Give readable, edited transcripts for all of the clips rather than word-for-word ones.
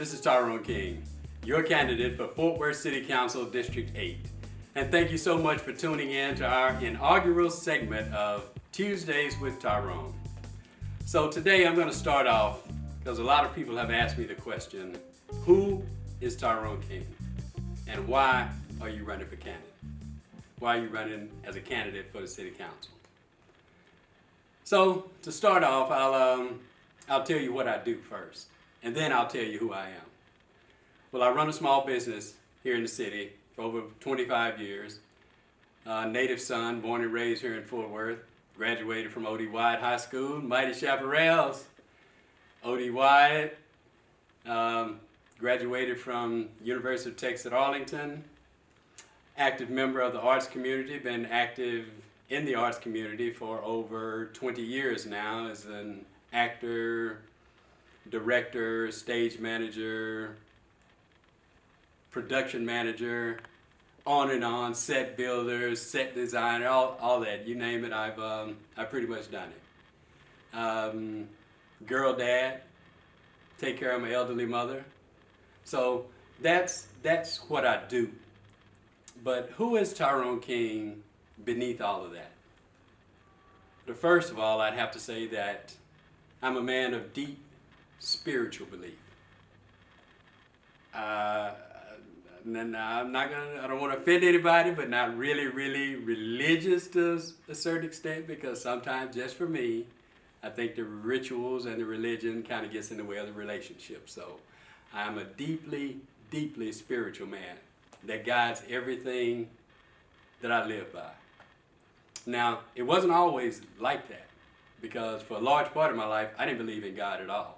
This is Tyrone King, your candidate for Fort Worth City Council District 8. And thank you so much for tuning in to our inaugural segment of Tuesdays with Tyrone. So today I'm going to start off because a lot of people have asked me the question, who is Tyrone King? And why are you running for candidate? Why are you running as a candidate for the City Council? So to start off, I'll tell you what I do first, and then I'll tell you who I am. Well, I run a small business here in the city for over 25 years. Native son, born and raised here in Fort Worth. Graduated from O.D. Wyatt High School, Mighty Chaparrals. O.D. Wyatt, graduated from University of Texas at Arlington. Active member of the arts community, been active in the arts community for over 20 years now as an actor, director, stage manager, production manager, on and on, set builder, set designer, all that, you name it, I've pretty much done it. Girl dad, take care of my elderly mother. So that's what I do. But who is Tyrone King beneath all of that? But first of all, I'd have to say that I'm a man of deep spiritual belief. I don't want to offend anybody, but not really religious to a certain extent, because sometimes, just for me, I think the rituals and the religion kind of gets in the way of the relationship. So I'm a deeply spiritual man that guides everything that I live by. Now, it wasn't always like that, because for a large part of my life, I didn't believe in God at all.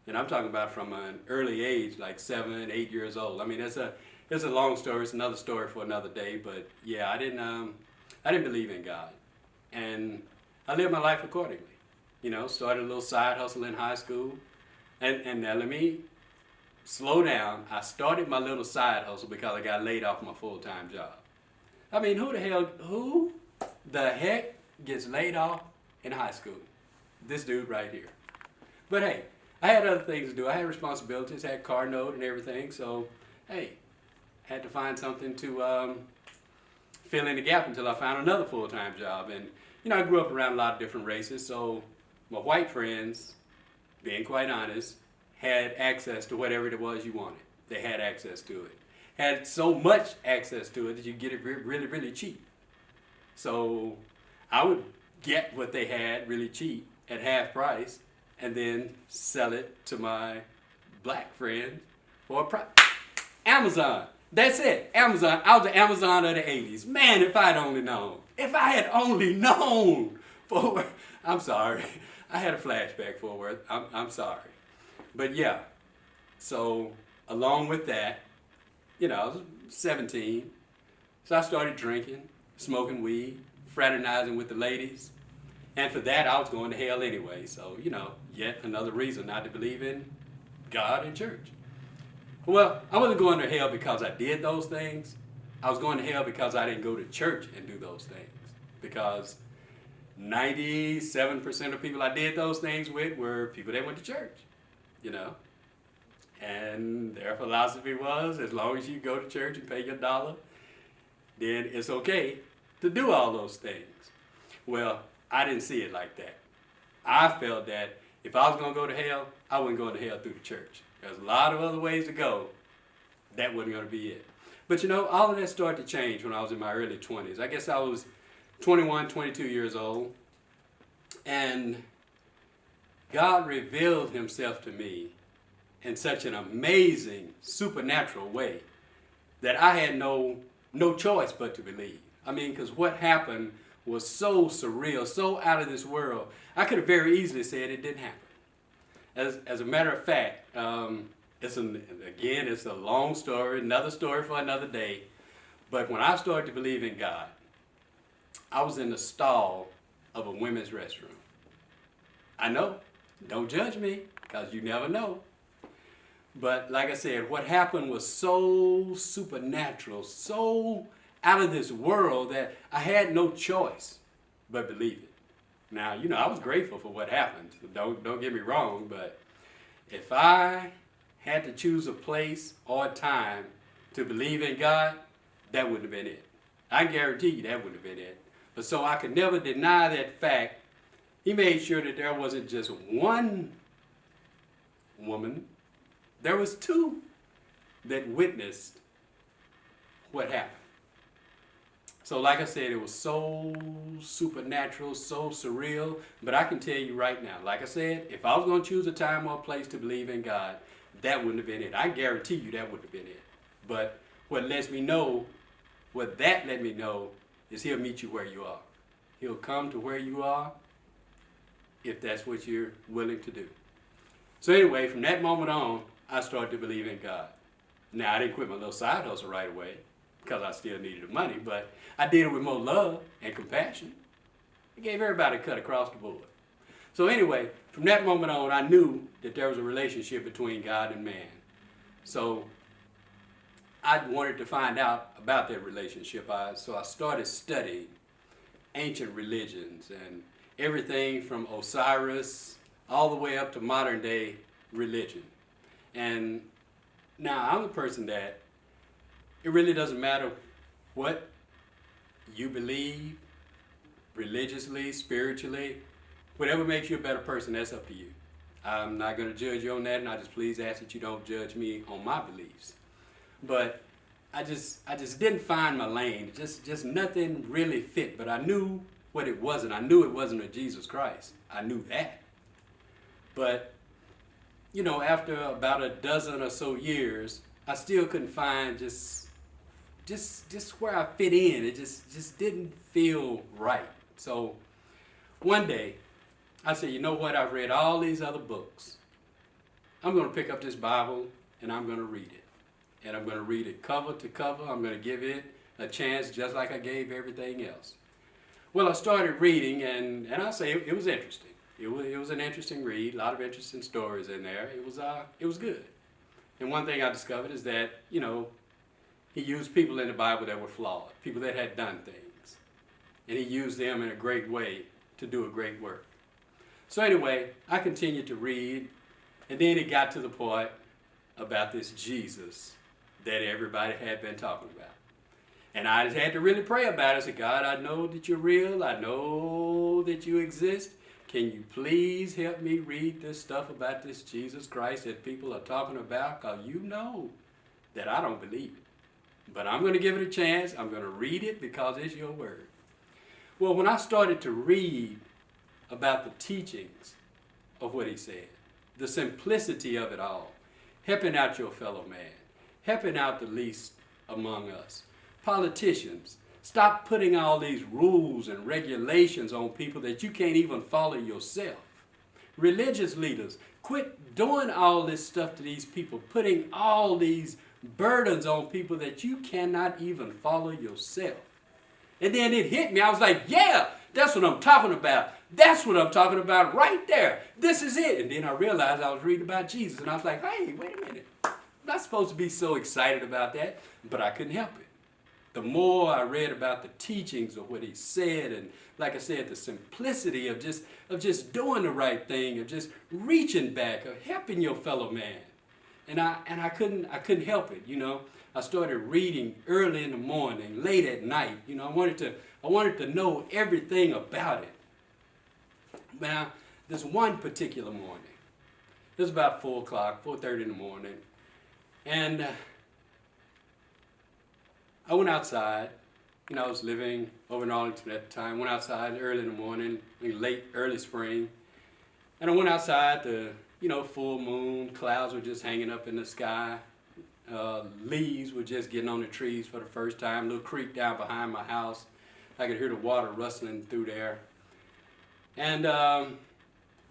And I'm talking about from an early age, like 7, 8 years old. I mean, it's a long story. It's another story for another day. But yeah, I didn't believe in God, and I lived my life accordingly. You know, started a little side hustle in high school, and now let me slow down. I started my little side hustle because I got laid off my full-time job. I mean, who the heck gets laid off in high school? This dude right here. But hey, I had other things to do. I had responsibilities, had car note and everything. So, hey, had to find something to fill in the gap until I found another full-time job. And, you know, I grew up around a lot of different races. So my white friends, being quite honest, had access to whatever it was you wanted. They had access to it. Had so much access to it that you get it really cheap. So I would get what they had really cheap at half price and then sell it to my black friends for a price. Amazon. That's it. Amazon. I was the Amazon of the 80s. Man, if I'd only known. If I had only known. Fort Worth. I'm sorry. I had a flashback, Fort Worth. I'm sorry. But yeah, so along with that, you know, I was 17. So I started drinking, smoking weed, fraternizing with the ladies. And for that, I was going to hell anyway. So, you know, yet another reason not to believe in God and church. Well, I wasn't going to hell because I did those things. I was going to hell because I didn't go to church and do those things. Because 97% of people I did those things with were people that went to church, you know. And their philosophy was, as long as you go to church and pay your dollar, then it's okay to do all those things. Well, I didn't see it like that. I felt that if I was going to go to hell, I wasn't going to hell through the church. There's a lot of other ways to go. That wasn't going to be it. But you know, all of that started to change when I was in my early 20s. I guess I was 21, 22 years old. And God revealed himself to me in such an amazing, supernatural way that I had no choice but to believe. I mean, because what happened was so surreal, so out of this world. I could have very easily said it didn't happen. As a matter of fact, it's a long story, another story for another day. But when I started to believe in God, I was in the stall of a women's restroom. I know, don't judge me, because you never know. But like I said, what happened was so supernatural, so out of this world that I had no choice but believe it. Now, you know, I was grateful for what happened. Don't get me wrong, but if I had to choose a place or a time to believe in God, that wouldn't have been it. I guarantee you that wouldn't have been it. But so I could never deny that fact. He made sure that there wasn't just one woman, there was two that witnessed what happened. So like I said, it was so supernatural, so surreal, but I can tell you right now, like I said, if I was going to choose a time or a place to believe in God, that wouldn't have been it. I guarantee you that wouldn't have been it. But what that let me know is he'll meet you where you are. He'll come to where you are if that's what you're willing to do. So anyway, from that moment on, I started to believe in God. Now, I didn't quit my little side hustle right away because I still needed the money, but I did it with more love and compassion. I gave everybody a cut across the board. So anyway, from that moment on, I knew that there was a relationship between God and man. So I wanted to find out about that relationship. So I started studying ancient religions and everything from Osiris all the way up to modern day religion. And now I'm a person that it really doesn't matter what you believe religiously, spiritually, whatever makes you a better person, that's up to you. I'm not going to judge you on that, and I just please ask that you don't judge me on my beliefs. But I just didn't find my lane. Just nothing really fit. But I knew what it wasn't. I knew it wasn't a Jesus Christ. I knew that. But you know, after about a dozen or so years, I still couldn't find just where I fit in. It just didn't feel right. So one day, I said, you know what? I've read all these other books. I'm going to pick up this Bible and I'm going to read it. And I'm going to read it cover to cover. I'm going to give it a chance just like I gave everything else. Well, I started reading and I'll say it was interesting. It was an interesting read, a lot of interesting stories in there. It was good. And one thing I discovered is that, you know, he used people in the Bible that were flawed, people that had done things. And he used them in a great way to do a great work. So anyway, I continued to read, and then it got to the point about this Jesus that everybody had been talking about. And I just had to really pray about it. I said, God, I know that you're real. I know that you exist. Can you please help me read this stuff about this Jesus Christ that people are talking about? Because you know that I don't believe it. But I'm going to give it a chance. I'm going to read it because it's your word. Well, when I started to read about the teachings of what he said, the simplicity of it all, helping out your fellow man, helping out the least among us, politicians, stop putting all these rules and regulations on people that you can't even follow yourself. Religious leaders, quit doing all this stuff to these people, putting all these burdens on people that you cannot even follow yourself. And then it hit me. I was like, yeah, that's what I'm talking about. That's what I'm talking about right there. This is it. And then I realized I was reading about Jesus. And I was like, hey, wait a minute. I'm not supposed to be so excited about that. But I couldn't help it. The more I read about the teachings of what he said, and like I said, the simplicity of just doing the right thing, of just reaching back, of helping your fellow man. And I couldn't help it, you know. I started reading early in the morning, late at night. You know, I wanted to know everything about it. Now, this one particular morning, it was about 4 o'clock, 4:30 in the morning, and I went outside. You know, I was living over in Arlington at the time. Went outside early in the morning, early spring, and I went outside. The full moon, clouds were just hanging up in the sky. Leaves were just getting on the trees for the first time. A little creek down behind my house. I could hear the water rustling through there. And I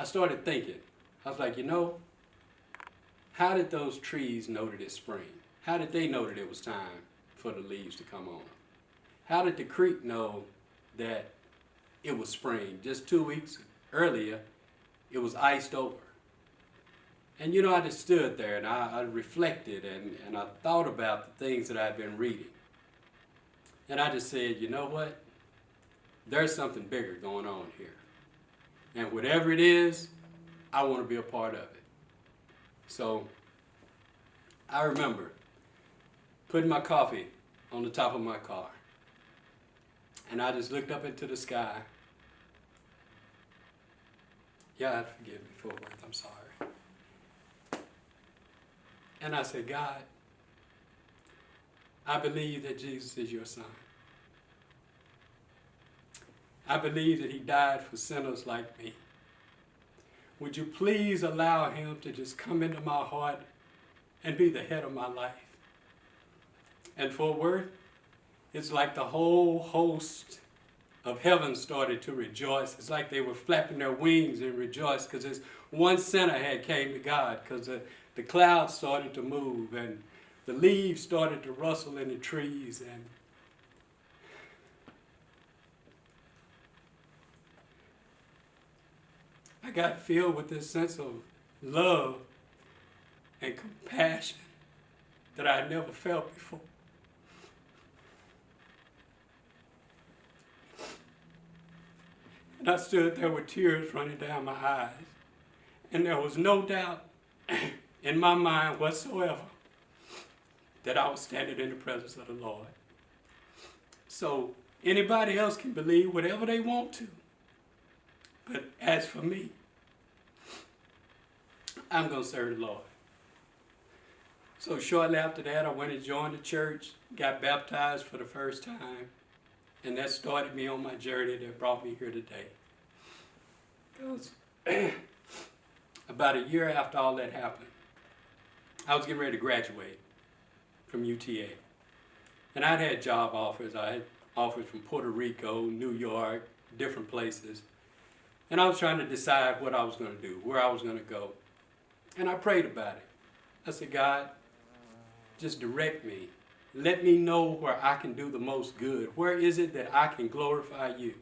started thinking. I was like, how did those trees know that it's spring? How did they know that it was time for the leaves to come on? How did the creek know that it was spring? Just 2 weeks earlier, it was iced over. And I just stood there and I reflected and I thought about the things that I'd been reading. And I just said, you know what? There's something bigger going on here. And whatever it is, I want to be a part of it. So I remember putting my coffee on the top of my car. And I just looked up into the sky. Yeah, forgive me, Fort Worth, I'm sorry. And I said, God, I believe that Jesus is your son. I believe that he died for sinners like me. Would you please allow him to just come into my heart and be the head of my life? And Fort Worth, it's like the whole host of heaven started to rejoice. It's like they were flapping their wings and rejoiced because this one sinner had came to God, because the clouds started to move and the leaves started to rustle in the trees, and I got filled with this sense of love and compassion that I had never felt before. And I stood there with tears running down my eyes. And there was no doubt in my mind whatsoever that I was standing in the presence of the Lord. So anybody else can believe whatever they want to. But as for me, I'm going to serve the Lord. So shortly after that, I went and joined the church, got baptized for the first time, and that started me on my journey that brought me here today. Because about a year after all that happened, I was getting ready to graduate from UTA. And I'd had job offers. I had offers from Puerto Rico, New York, different places. And I was trying to decide what I was going to do, where I was going to go. And I prayed about it. I said, God, just direct me. Let me know where I can do the most good. Where is it that I can glorify you?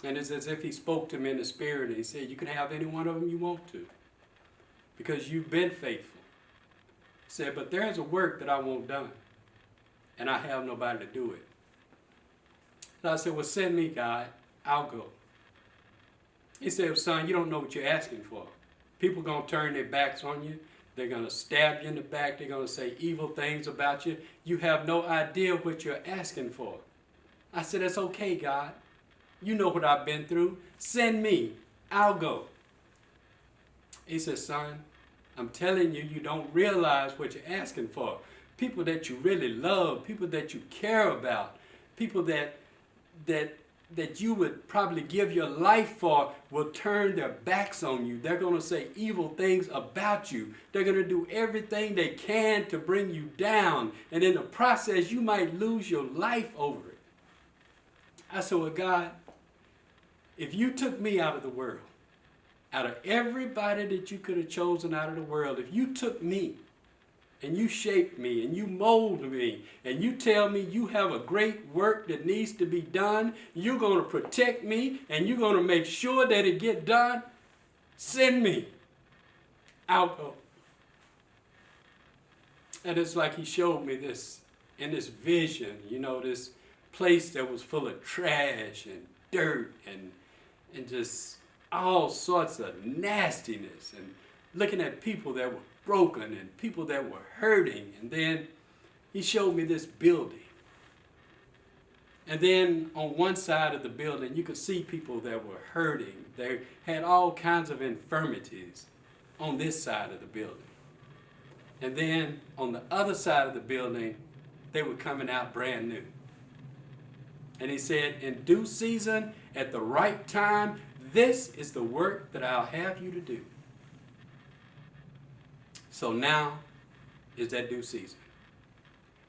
And it's as if he spoke to me in the spirit, and he said, you can have any one of them you want to, because you've been faithful. He said, but there's a work that I want done, and I have nobody to do it. So I said, well, send me, God. I'll go. He said, well, son, you don't know what you're asking for. People are going to turn their backs on you. They're going to stab you in the back. They're going to say evil things about you. You have no idea what you're asking for. I said, that's okay, God. You know what I've been through. Send me. I'll go. He said, son, I'm telling you, you don't realize what you're asking for. People that you really love, people that you care about, people that you would probably give your life for will turn their backs on you. They're going to say evil things about you. They're going to do everything they can to bring you down. And in the process, you might lose your life over it. I said, well, God, if you took me out of the world, out of everybody that you could have chosen out of the world, if you took me and you shaped me and you molded me and you tell me you have a great work that needs to be done, you're going to protect me and you're going to make sure that it get done, send me. I'll go. And it's like he showed me this in this vision, this place that was full of trash and dirt and just all sorts of nastiness, and looking at people that were broken and people that were hurting. And then he showed me this building. And then on one side of the building, you could see people that were hurting. They had all kinds of infirmities on this side of the building. And then on the other side of the building, they were coming out brand new. And he said, in due season, at the right time, this is the work that I'll have you to do. So now is that due season.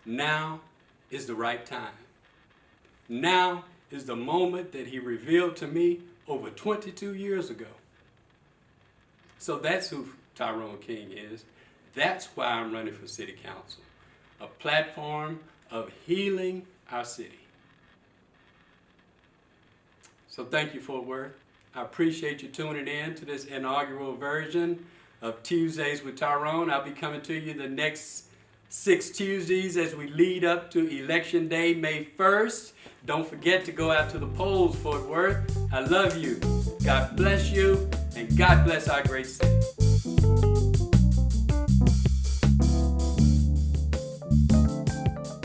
Now is the right time. Now is the moment that he revealed to me over 22 years ago. So that's who Tyrone King is. That's why I'm running for city council. A platform of healing our city. So thank you, Fort Worth. I appreciate you tuning in to this inaugural version of Tuesdays with Tyrone. I'll be coming to you the next 6 Tuesdays as we lead up to Election Day, May 1st. Don't forget to go out to the polls, Fort Worth. I love you. God bless you, and God bless our great city.